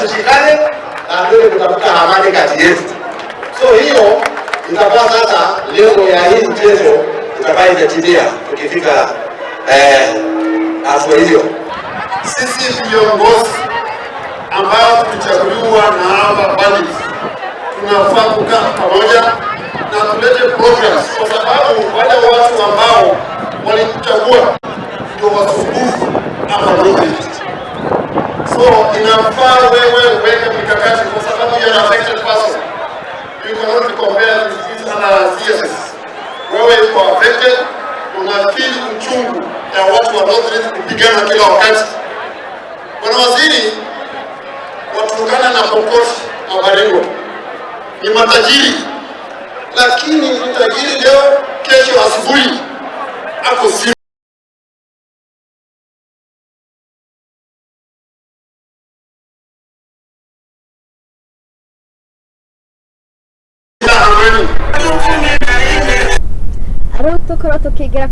Tushikane na tuweze kutafuta amani kati yetu. So hiyo itakuwa sasa lengo ya hii mchezo itakayo imetimia tukifika hatua hiyo. Sisi viongozi ambao tulichaguliwa na hawa bandits tunafaa kukaa pamoja na tulete progress, kwa sababu wale watu ambao walituchagua ndio wasumbufu ama lobbyist. So inafaa wewe uweke mikakati, kwa sababu you are an affected person. You cannot be compared with these other CSS. Wewe uko affected, unafeel uchungu ya watu wa North kupigana kila wakati. Bwana Waziri, Waturkana na Pokot na Baringo ni matajiri, lakini mtajiri leo, kesho asubuhi ako simu. Rĩu tũkorwo tũkĩingĩra